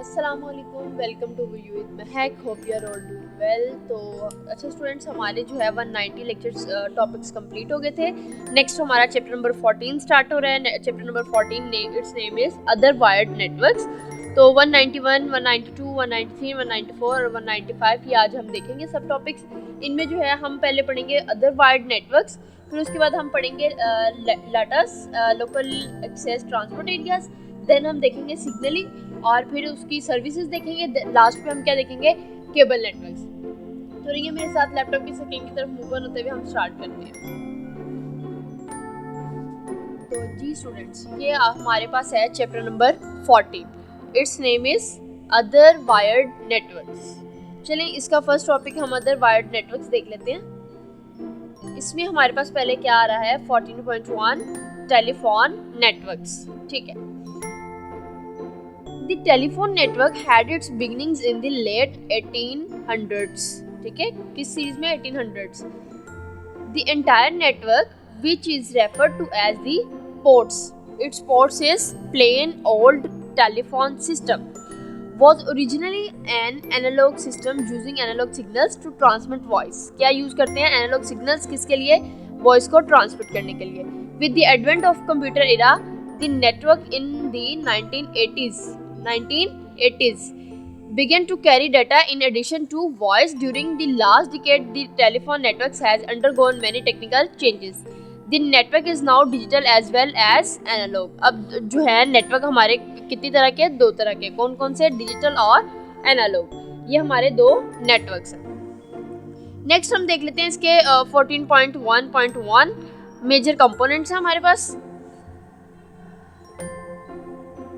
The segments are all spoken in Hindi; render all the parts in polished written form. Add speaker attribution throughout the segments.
Speaker 1: अस्सलामुअलैकुम, welcome to video with Mahak, hope you are all doing well. तो अच्छा स्टूडेंट्स, हमारे जो है 190 लेक्चर्स टॉपिक्स कंप्लीट हो गए थे। नेक्स्ट हमारा चैप्टर नंबर 14 स्टार्ट हो रहा है। Chapter number 14 it's name is other wired networks. तो 191, 192, 193, 194 और 195 ये आज हम देखेंगे सब टॉपिक्स। इनमें जो है हम पहले पढ़ेंगे अदर वायर्ड नेटवर्क्स, फिर उसके बाद हम पढ़ेंगे LATAs, local access transport areas, then हम देखेंगे सिग्नलिंग और फिर उसकी सर्विसेज देखेंगे। लास्ट में हम क्या देखेंगे, केबल नेटवर्क्स। तो रहिए मेरे साथ लैपटॉप की स्क्रीन की तरफ मूव ऑन होते हुए हम स्टार्ट करते हैं। तो जी स्टूडेंट्स, ये हमारे पास है chapter number 14, it's name is other wired networks. चलिए इसका फर्स्ट टॉपिक हम अदर वायर्ड नेटवर्क्स देख लेते हैं। इसमें हमारे पास पहले क्या आ रहा है, 14.1 टेलीफोन नेटवर्क्स। ठीक है, The telephone network had its beginnings in the late 1800s. ठीक है, किस सीरीज में 1800s? The entire network, which is referred to as the ports, its ports is plain old telephone system, was originally an analog system using analog signals to transmit voice. क्या यूज करते हैं analog signals किसके लिए? वॉइस को ट्रांसमिट करने के लिए। With the advent of computer era, the network in the 1980s began to carry data in addition to voice. During the last decade, the telephone networks has undergone many technical changes. The network is now digital as well as analog. अब जो है नेटवर्क हमारे कितनी तरह के, दो तरह के। कौन कौन से? डिजिटल और एनालॉग। ये हमारे दो नेटवर्क्स हैं। नेक्स्ट हम देख लेते हैं इसके 14.1.1 मेजर कंपोनेंट्स हैं हमारे पास।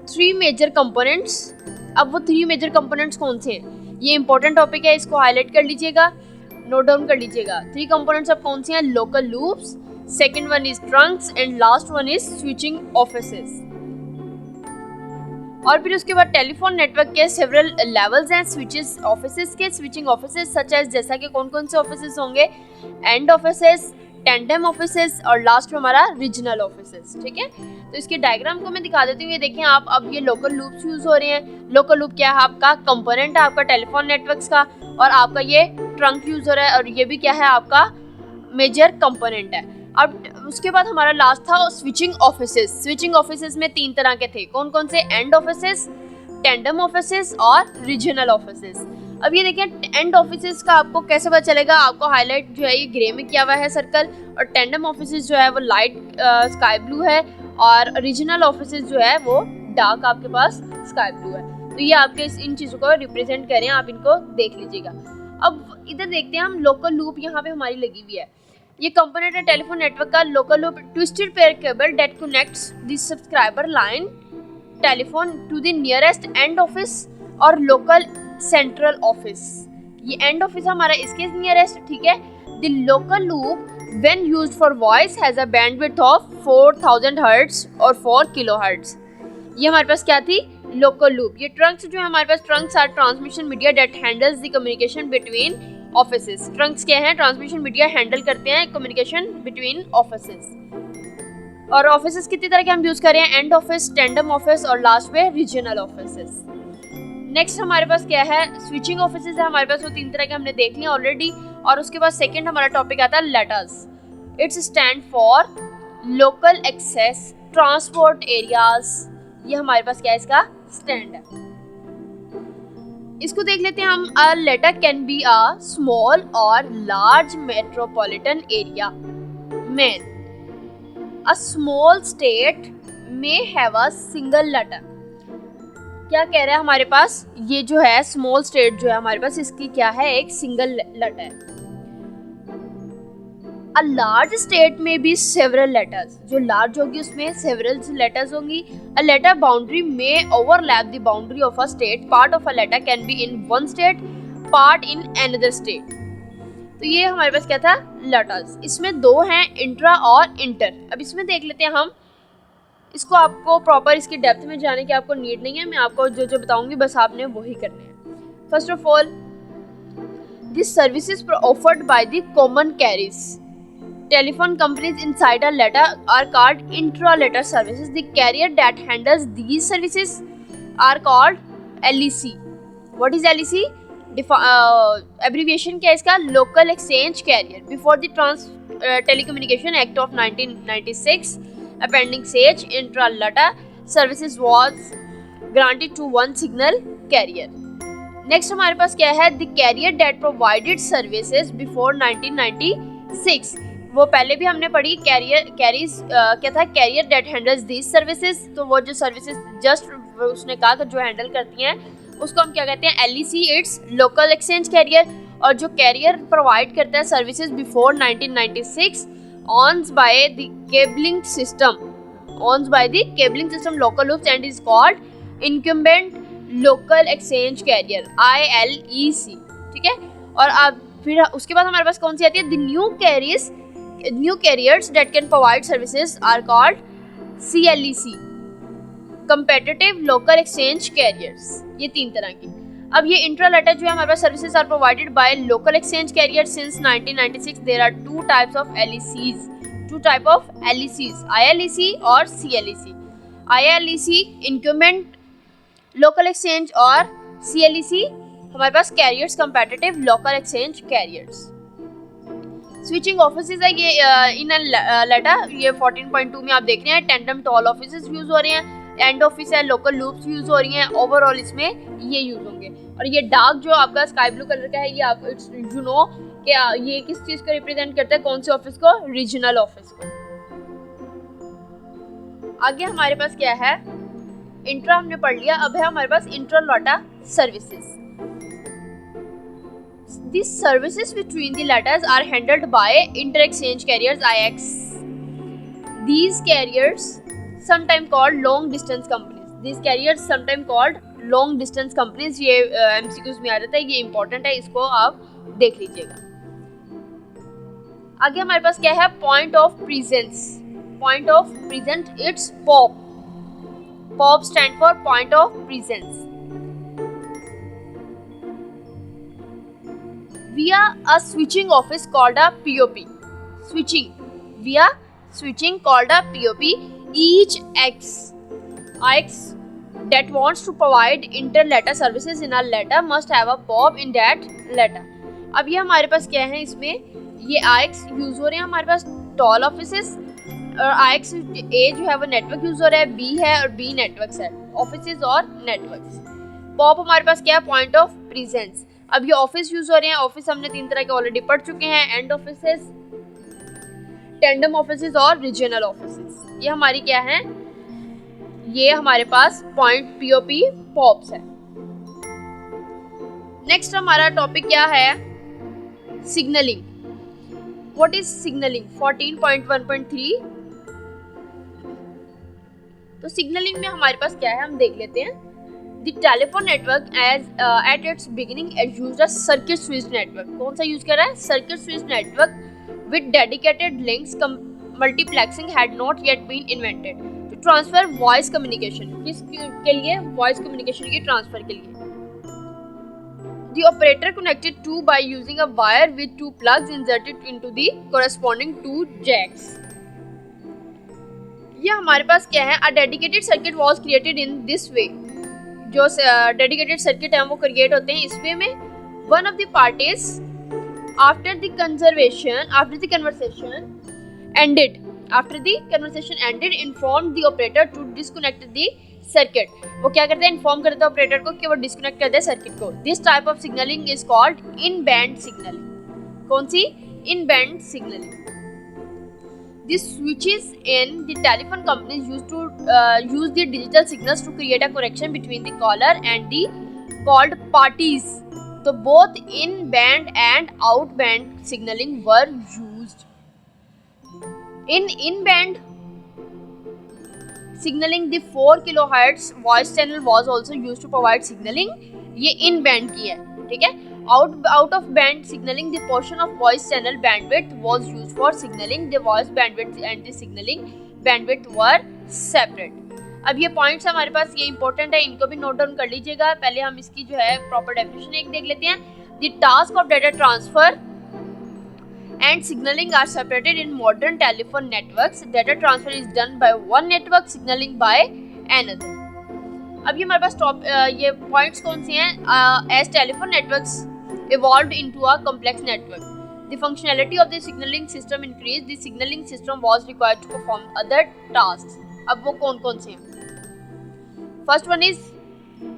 Speaker 1: 3 मेजर कंपोनेंट्स। अब वो 3 मेजर कंपोनेंट्स कौन से हैं? ये इंपॉर्टेंट टॉपिक है, इसको हाईलाइट कर लीजिएगा, नोट डाउन कर लीजिएगा। 3 कंपोनेंट्स अब कौन से हैं? Local loops, second one is Trunks and last one is switching offices. और फिर उसके बाद टेलीफोन नेटवर्क के सेवरल लेवल्स हैं। स्विचेस ऑफिसेस के, स्विचिंग ऑफिसेस सच एज, जैसा कि कौन कौन से ऑफिसेस होंगे? एंड ऑफिसेस, टेंडम ऑफिसेस और लास्ट में हमारा रीजनल ऑफिसेस। ठीक है, तो इसके डायग्राम को मैं दिखा देती हूँ। ये देखें आप, अब ये लोकल लूप्स यूज हो रहे हैं। लोकल लूप क्या है? आपका कंपोनेंट है आपका टेलीफोन नेटवर्क्स का, और आपका ये ट्रंक यूज हो रहा है, और ये भी क्या है? आपका मेजर कंपोनेंट है। अब उसके बाद हमारा लास्ट था स्विचिंग ऑफिसेस। स्विचिंग ऑफिसेस में 3 तरह के थे। कौन कौन से? एंड ऑफिसेस, टेंडम ऑफिसेस और रीजनल ऑफिसेस। अब ये देखिए एंड ऑफिसेस का आपको कैसे पता चलेगा? आपको हाईलाइट जो है ये ग्रे में किया हुआ है सर्कल, और टेंडम ऑफिसेस जो है वो लाइट स्काई ब्लू है, और रीजनल ऑफिसेस जो है वो डार्क आपके पास स्काई ब्लू है। तो ये आपके इन चीज़ों को रिप्रेजेंट करें, आप इनको देख लीजिएगा। अब इधर देखते हैं हम लोकल लूप, यहाँ पे हमारी लगी हुई है। ये कंपोनेंट है टेलीफोन नेटवर्क का। Local loop, twisted pair cable that connects the subscriber line telephone to the nearest end office और लोकल सेंट्रल ऑफिस। ये एंड ऑफिस हमारा इसके नियरेस्ट। ठीक है, the local loop when used for voice has a bandwidth of 4000 hertz और 4 किलोहर्ट्ज। ये हमारे पास क्या थी? Local loop. ये ट्रंक्स जो है हमारे पास, trunks are transmission media that handles the communication between offices. Trunks क्या है? ट्रांसमिशन मीडिया हैंडल करते हैं कम्युनिकेशन बिटवीन ऑफिसेस। और ऑफिसेस कितनी तरह के हम यूज कर रहे हैं? एंड ऑफिस, टेंडम ऑफिस और लास्ट में रीजनल ऑफिसेस। नेक्स्ट हमारे पास क्या है? स्विचिंग ऑफिसेस है हमारे पास, वो 3 तरह के हमने देख लिया ऑलरेडी। और उसके बाद सेकंड हमारा टॉपिक आता है LATAs. It's stand for local access transport areas. ये हमारे पास क्या है? इसका स्टैंड है। इसको देख लेते हैं हम। A LATA can be a small or large metropolitan area. Maine a small state may have a single LATA. क्या कह रहा है हमारे पास? ये जो है स्मॉल स्टेट जो है हमारे पास, इसकी क्या है? एक सिंगल लेटर है। अ लार्ज स्टेट में भी सेवरल लेटर्स। जो लार्ज होगी उसमें सेवरल लेटर्स होंगी। अ लेटर बाउंड्री में overlap the boundary of a state. Part of a LATA can be in one state, part in another state. तो ये हमारे पास क्या था? लेटर्स। इसमें 2 हैं, इंट्रा और इंटर। अब इसमें देख लेते हैं हम। इसको आपको प्रॉपर इसकी डेप्थ में जाने की आपको नीड नहीं है, मैं आपको जो जो बताऊंगी बस आपने वही करने हैं। First of all, this services offered by the common carriage telephone companies inside a letter are called intra-letter services. The carrier that handles these services are called LEC. What is LEC? Abbreviation क्या है इसका? Local Exchange Carrier. Before the Telecommunication Act of 1996, Appendix H, intra-LATA services was granted to one signal carrier. Next हमारे पास क्या है? The carrier that provided services before 1996. वो पहले भी हमने पढ़ी. क्या था? Carrier that handles these services. तो वो जो services just उसने कहा कि जो हैंडल करती हैं उसको हम क्या कहते हैं? LEC. It's local exchange carrier. और जो कैरियर प्रोवाइड करता है services before 1996 owns by the cabling system local loops and is called incumbent local exchange carrier, ILEC. ठीक है. और अब फिर उसके बाद हमारे पास कौन सी आती है? The new carriers that can provide services are called CLEC, competitive local exchange carriers. ये 3 तरह की. अब ये इंट्रा-LATA जो है हमारे पास services are provided by local exchange carrier. Since 1996 there are 2 types of LECs, ILEC और CLEC. ILEC incumbent local exchange और CLEC हमारे पास carriers competitive local exchange carriers. Switching offices है ये इन LATA. ये 14.2 में आप देख रहे हैं. टेंडम टॉल ऑफिसेज यूज हो रहे हैं, एंड ऑफिस है, लोकल लूप्स यूज हो रही हैं. ओवरऑल इसमें ये यूज होंगे. और ये डार्क जो आपका स्काई ब्लू कलर का है ये आप यू नो कि ये किस चीज को रिप्रेजेंट करता है? कौन से ऑफिस को? रीजनल ऑफिस को. आगे हमारे पास क्या है? इंट्रा हमने पढ़ लिया. अब है हमारे पास इंट्रा-LATA services. These services between the LATAs are handled by inter-exchange carriers, IX. These carriers sometimes called long distance companies. ये MCQs में आ जाता है. ये important है, इसको आप देख लीजिएगा. आगे हमारे पास क्या है? Point of presence. It's POP. POP stand for point of presence. Via a switching office called a POP. Via switching called a POP. Each IX that wants to provide inter-LATA services in a LATA must have a POP in that LATA. अब ये हमारे पास क्या है? इसमें ये IX यूज हो रहे हैं हमारे पास टॉल ऑफिसेस. और IX A जो है वो नेटवर्क यूज हो रहा है, B है और B नेटवर्क्स है, ऑफिसेज और नेटवर्क्स. POP हमारे पास क्या है? Point of presence. अब ये ऑफिस यूज हो रहे हैं. ऑफिस हमने 3 तरह के ऑलरेडी पढ़ चुके हैं. एंड ऑफिसेज, टेंडम ऑफिसेज और रीजनल ऑफिसेज. ये हमारी क्या है? ये हमारे पास पॉइंट POP पॉप्स है. नेक्स्ट हमारा टॉपिक क्या है? सिग्नलिंग. What is signalling? 14.1.3. तो सिग्नलिंग में हमारे पास क्या है हम देख लेते हैं. The telephone network at its beginning used a circuit switched network. कौन सा यूज कर रहा है? Circuit switched network with dedicated links. Multiplexing had not yet been invented to transfer voice communication. किसके लिए? Voice communication के transfer के लिए. The operator connected to by using a wire with 2 plugs inserted into the corresponding 2 jacks. ये हमारे पास क्या है? A dedicated circuit was created in this way. जो डेडिकेटेड सर्किट है वो क्रिएट होते हैं इस वे में. One of the parties after the conversation ended inform the operator to disconnect the circuit. वो क्या करते हैं? इन्फॉर्म करता है ऑपरेटर को कि वो डिस्कनेक्ट कर दे सर्किट को. This type of signalling is called in band signalling. कौन सी? In band signalling. The switches in the telephone companies used to use the digital signals to create a connection between the caller and the called parties. So both in-band and out-band signaling were used. In in-band signaling, the 4 kHz voice channel was also used to provide signaling. ये in-band की है, ठीक है. Out of band signaling, the portion of voice channel bandwidth was used for signaling. The voice bandwidth and the signaling bandwidth were separate. अब ये पॉइंट्स हमारे पास ये इंपॉर्टेंट है, इनको भी नोट डाउन कर लीजिएगा. पहले हम इसकी जो है प्रॉपर डेफिनेशन एक देख लेते हैं. The task of data transfer and signaling are separated in modern telephone networks. Data transfer is done by one network, signaling by another. अब ये हमारे पास टॉप ये पॉइंट्स कौन से हैं? As telephone networks evolved into a complex network, the functionality of the signaling system increased. The signaling system was required to perform other tasks. अब वो कौन से हैं? First one is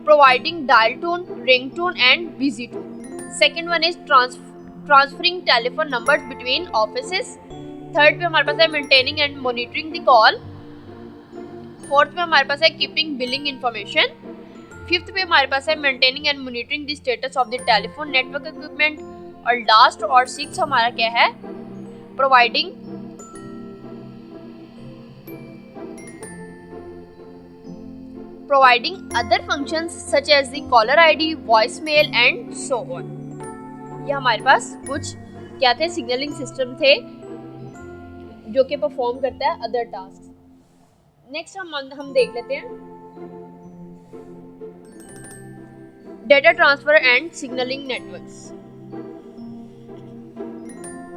Speaker 1: providing dial tone, ringtone and busy tone. Second one is transferring telephone numbers between offices. Third पे हमारे पास है maintaining and monitoring the call. Fourth पे हमारे पास है keeping billing information. फिफ्थ पे हमारे पास है maintaining and monitoring the status of the telephone network equipment. और लास्ट और सिक्स हमारा क्या है? Providing other functions such as the caller ID, voice mail and so on. ये हमारे पास कुछ क्या थे? सिग्नलिंग सिस्टम थे जो कि परफॉर्म करता है अदर टास्क. नेक्स्ट हम देख लेते हैं data transfer and signalling networks.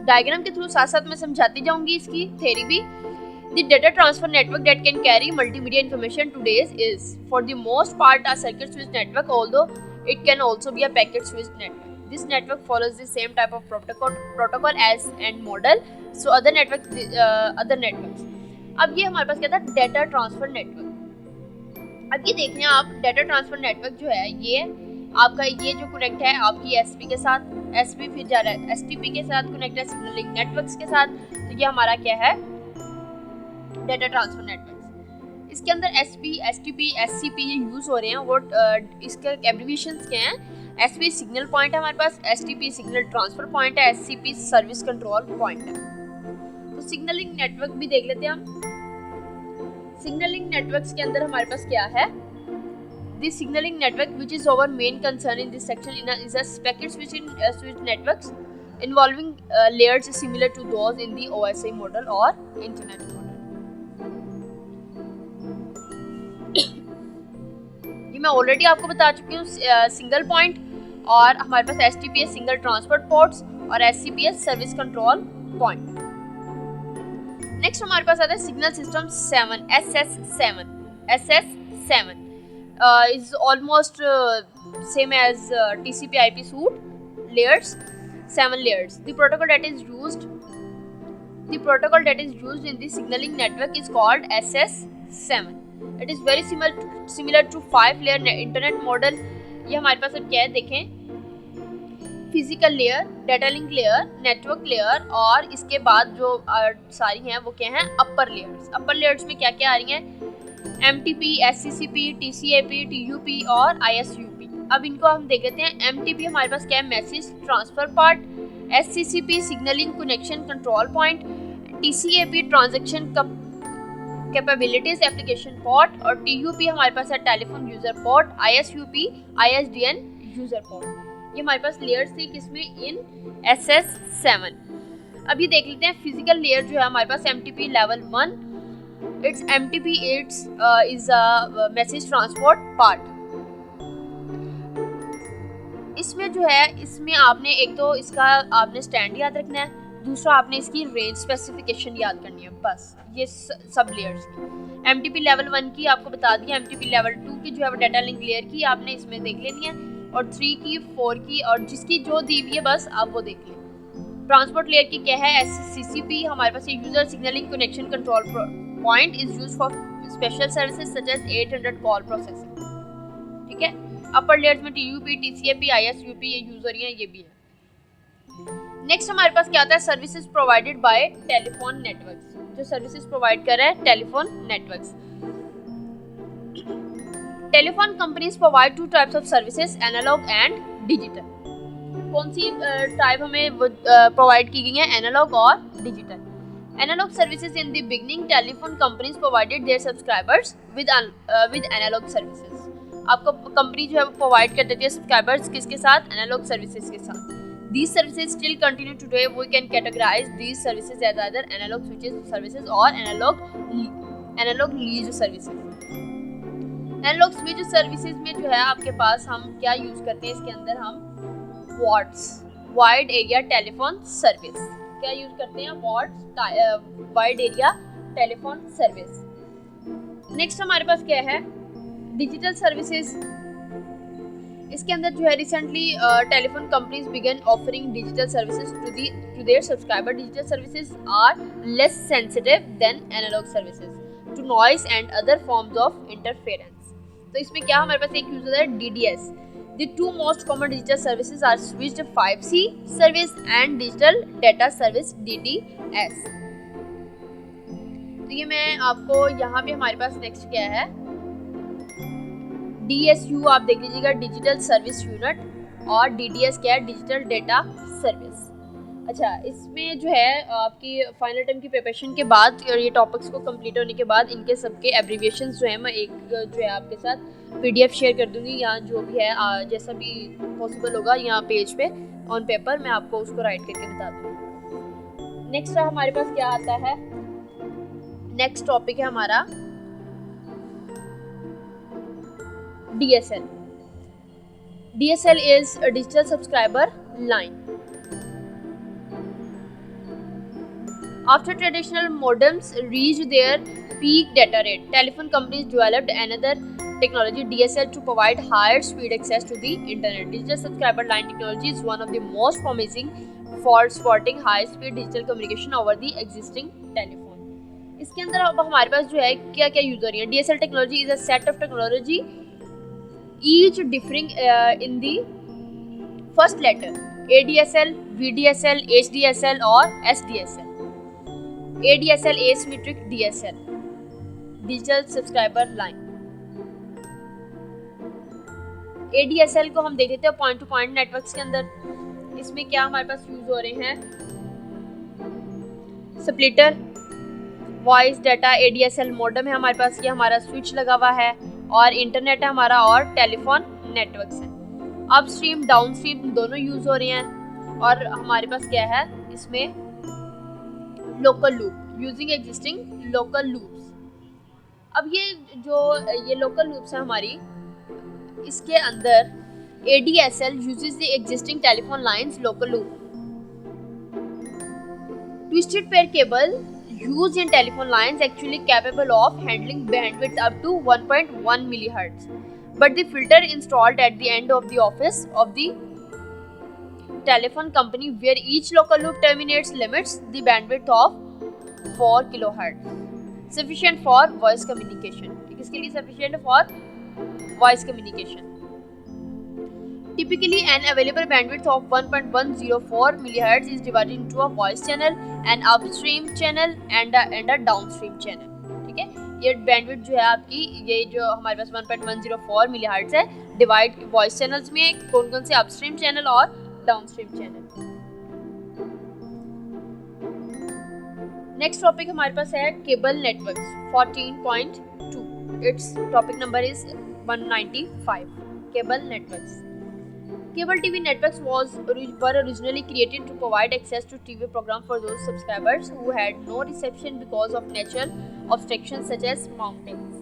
Speaker 1: Diagram के थ्रू साथ साथ मैं समझाती जाऊंगी इसकी थ्योरी भी. The data transfer network that can carry multimedia information today's is for the most part a circuit switch network, although it can also be a packet switch network. This network follows the same type of protocol as and model so other networks. अब ये हमारे पास क्या था? Data transfer network. अब ये देख रहे हैं आप, डेटा ट्रांसफर नेटवर्क जो है ये आपका ये जो कनेक्ट है आपकी एसपी के साथ, एसपी फिर जा रहा है एसटीपी के साथ कनेक्ट है सिग्नलिंग नेटवर्क्स के साथ. तो ये हमारा क्या है? Data transfer networks. इसके अंदर एसपी, एसटीपी, एससीपी ये यूज हो रहे हैं. वो इसके एब्रिविएशंस क्या हैं? एसपी सिग्नल पॉइंट है हमारे पास, एसटीपी सिग्नल ट्रांसफर पॉइंट है, एससीपी सर्विस कंट्रोल पॉइंट है. तो सिग्नलिंग नेटवर्क भी देख लेते हैं हम. सिग्नलिंग नेटवर्क्स के अंदर हमारे पास क्या है? The signaling network, which is our main concern in this section, is a packet switch networks involving layers similar to those in the OSI model or Internet model. ये मैं ऑलरेडी आपको बता चुकी हूँ. सिंगल पॉइंट और हमारे पास STP सिंगल ट्रांसपोर्ट पोर्ट्स और SCP service control point. Next हमारे पास आता है signal system 7, SS7 is almost same as TCP/IP suite layers, 7 layers. The protocol that is used in the signaling network is called SS7. It is very similar to 5-layer internet model. ये हमारे पास अब क्या है देखें? Physical layer, data link layer, network layer और इसके बाद जो सारी हैं वो क्या हैं? Upper layers. अपर लेयर्स में क्या क्या आ रही हैं? MTP, SCCP, TCAP, TUP और ISUP. अब इनको हम देख लेते हैं. MTP हमारे पास क्या है? Message transfer part, SCCP signalling connection control point, TCAP transaction capabilities application port और TUP हमारे पास है telephone user port, ISUP ISDN user port. ये हमारे पास लेयर्स थी किसमें? इन SS7. अब ये देख लेते हैं फिजिकल लेयर जो है हमारे पास MTP level 1. Its MTP is a message transport part. इसमें जो है इसमें आपने एक तो इसका आपने स्टैंड याद रखना है, दूसरा आपने इसकी रेंज स्पेसिफिकेशन याद करनी है. बस ये सब लेयर्स की. MTP लेवल 1 की आपको बता दिया. MTP लेवल 2 की जो है वो डाटा लिंक लेयर की आपने इसमें देख लेनी है और 3 की, 4 की और जिसकी जो दी हुई है बस आप वो देख लें. ट्रांसपोर्ट लेयर की क्या है? SCCP हमारे पास ये user signalling connection control point is used for special services such as 800 call processing. ठीक है. अपर लेयर्स में TUP, TCAP, ISUP ये यूज हो रही हैं, ये भी है. नेक्स्ट हमारे पास क्या आता है? Services provided by telephone networks. जो सर्विसेज प्रोवाइड कर रहा है telephone networks. Telephone companies provide 2 types of services, analogue and digital. कौन सी टाइप हमें प्रोवाइड की गई है? एनालॉग और digital. Analog services in the beginning, telephone companies provided their subscribers with analog services. आपको कंपनी जो है वो प्रोवाइड कर देती है सब्सक्राइबर्स किसके साथ? एनालॉग सर्विसेज के साथ. These services still continue today. We can categorize these services as either analog switches services or analog lead services. Analog switch services में जो है आपके पास हम क्या यूज करते हैं? इसके अंदर हम WATS, wide area telephone service क्या यूज करते हैं? Wide area telephone service. Next हमारे पास क्या है? डिजिटल सर्विसेज, इसके अंदर जो है recently telephone companies began offering digital services to their subscriber. Digital services are less sensitive than analogue services to noise and other forms of interference. तो इसमें क्या हमारे पास एक यूज होता है DDS. The two most common digital services are switched 5G service and digital data service DDS. तो ये मैं आपको यहाँ पे हमारे पास नेक्स्ट क्या है DSU आप देख लीजिएगा, डिजिटल सर्विस यूनिट, और DDS क्या है, डिजिटल डेटा सर्विस. अच्छा, इसमें जो है आपकी फाइनल टर्म की प्रिपरेशन के बाद और ये टॉपिक्स को कंप्लीट होने के बाद इनके सबके एब्रीविएशंस जो है मैं एक जो है आपके साथ PDF शेयर कर दूंगी, यहाँ जो भी है जैसा भी पॉसिबल होगा यहाँ पेज पे ऑन पेपर मैं आपको उसको राइट करके बता दूँगी. नेक्स्ट हमारे पास क्या आता है, नेक्स्ट टॉपिक है हमारा DSL. DSL is a digital subscriber line. After traditional modems reached their peak data rate, telephone companies developed another technology, DSL, to provide higher speed access to the internet. Digital subscriber line technology is one of the most promising for supporting high speed digital communication over the existing telephone. इसके अंदर अब हमारे पास जो है क्या क्या यूज हो रही है. DSL technology is a set of technology each differing in the first letter, ADSL, VDSL, HDSL और SDSL. ADSL asymmetric DSL, digital subscriber line. ADSL को हम देख लेते हैं पॉइंट टू पॉइंट नेटवर्क्स के अंदर. इसमें क्या हमारे पास यूज हो रहे हैं, splitter, voice data, ADSL modem है हमारे पास, ये हमारा स्विच लगा हुआ है, और इंटरनेट है हमारा, और टेलीफोन नेटवर्क्स हैं. अपस्ट्रीम डाउनस्ट्रीम दोनों यूज हो रहे हैं. और हमारे पास क्या है इसमें local loop, using existing local loops. अब ये लोकल लूप्स है हमारी, इसके अंदर ADSL uses the existing telephone lines local loop. Twisted pair cable used in telephone lines actually capable of handling bandwidth up to 1.1 MHz, but the filter installed at the end of the office of the telephone company where each local loop terminates limits the bandwidth of 4 kHz, sufficient for voice communication. किसके लिए sufficient for voice communication? Typically, an available bandwidth of 1.104 MHz is divided into a voice channel, an upstream channel, and a downstream channel. ठीक है, ये bandwidth जो है आपकी, ये जो हमारे पास 1.104 MHz है, डिवाइड वॉइस चैनल्स में कौन कौन से upstream channel और downstream channel. नेक्स्ट टॉपिक हमारे पास है cable networks 14.2. It's topic number is 195. Cable networks. Cable TV networks were originally created to provide access to TV programs for those subscribers who had no reception because of natural obstructions such as mountains.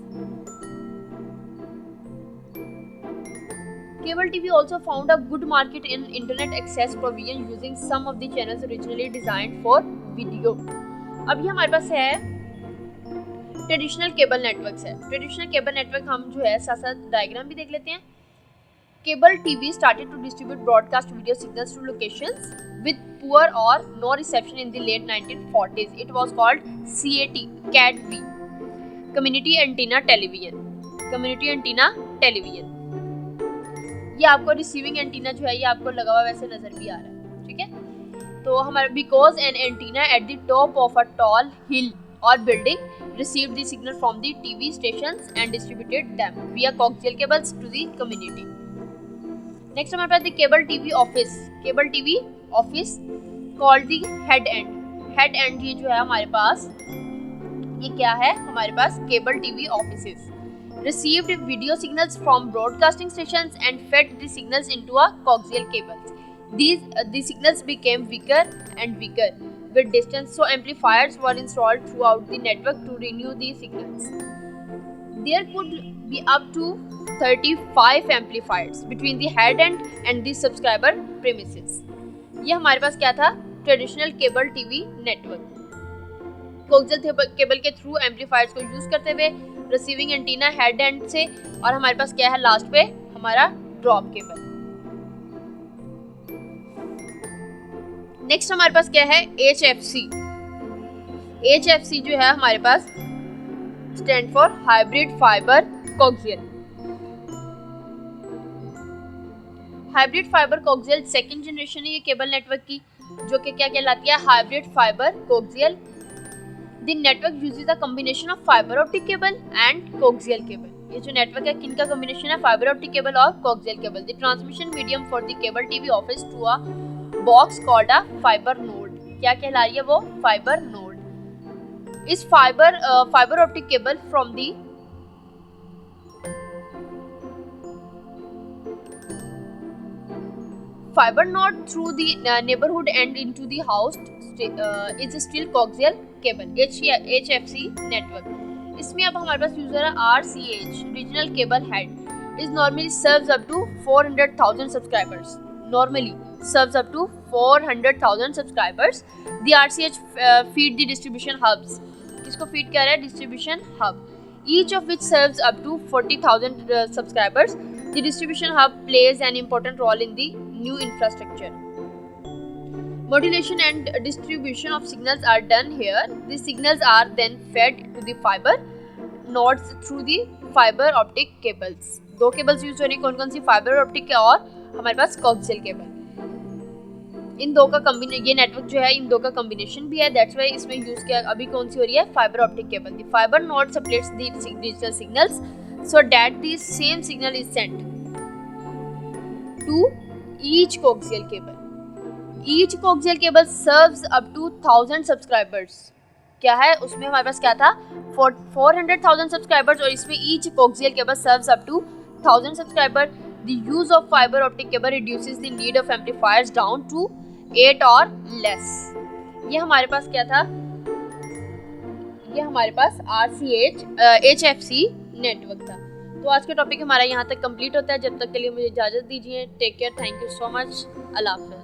Speaker 1: Cable TV also found a good market in internet access provision using some of the channels originally designed for video. अभी हमारे पास है ट्रेडिशनल केबल नेटवर्क्स है. ट्रेडिशनल केबल नेटवर्क हम जो है साथ साथ डायग्राम भी देख लेते हैं. Cable TV started to distribute broadcast video signals to locations with poor or no reception in the late 1940s. It was called CATV, Community Antenna Television. Community Antenna Television. ये आपको रिसीविंग एंटीना जो है ये आपको लगा हुआ वैसे नजर भी आ रहा है. ठीक है, तो हमारा because an antenna at the top of a tall hill or building received the signal from the TV stations and distributed them via coaxial cables to the community. Next हमारे पास the cable TV office. Cable TV office called the head end. Head end ये जो है हमारे पास ये क्या है हमारे पास cable TV offices received video signals from broadcasting stations and fed the signals into a coaxial cables. The signals became weaker and weaker with distance, so amplifiers were installed throughout the network to renew the signals. There could be up to 35 amplifiers between the head end and the subscriber premises. ये हमारे पास क्या था traditional cable TV network. Coaxial cable के थ्रू एम्पलीफायर्स को यूज करते हुए रिसीविंग एंटीना हेड एंड से, और हमारे पास क्या है लास्ट पे हमारा ड्रॉप केबल। नेक्स्ट हमारे पास क्या है HFC। HFC जो है हमारे पास stand for hybrid fibre coaxial. Hybrid fibre coaxial second generation है ये केबल नेटवर्क की, जो कि क्या कहलाती है hybrid fibre coaxial. The network uses a combination of fibre optic cable and coaxial cable. ये जो नेटवर्क है किनका कॉम्बिनेशन है, फाइबर ऑप्टिक केबल और coaxial cable. The transmission medium for the cable TV office to a box called a fibre node. क्या कहला रही है वो, फाइबर नोड। इस fibre optic cable from the fiber node through the neighborhood and into the house is still coaxial cable HFC network। इसमें अब हमारे पास यूजर है RCH regional cable head is normally serves up to 400,000 subscribers। Normally serves up to 400,000 subscribers। The RCH feed the distribution hubs। इसको feed कर रहा है distribution hub, each of which serves up to 40,000 subscribers। The distribution hub plays an important role in the new infrastructure। Modulation and distribution of signals are done here। The signals are then fed to the fiber nodes through the fiber optic cables। दो केबल्स यूज हो रही, कौन कौन सी, फाइबर ऑप्टिक के और हमारे पास कोक्सियल केबल। इन दो का ये नेटवर्क जो है इन दो का कॉम्बिनेशन भी है, दैट्स वाई इसमें यूज किया। अभी कौन सी हो रही है, fibre optic cable. The fibre node supplies the digital signals so that the same signal is sent to each coaxial cable। each coaxial cable serves up to 1000 subscribers। क्या है उसमें हमारे पास क्या था, 400,000 subscribers, और इसमें each coaxial cable serves up to 1000 subscriber। The use of fiber optic cable reduces the need of amplifiers down to 8 or less। ये हमारे पास क्या था, ये हमारे पास RCH HFC नेटवर्क था। तो आज का टॉपिक हमारा यहाँ तक कंप्लीट होता है। जब तक के लिए मुझे इजाज़त दीजिए। Take care, thank you so much, अल्लाह हाफ़िज़।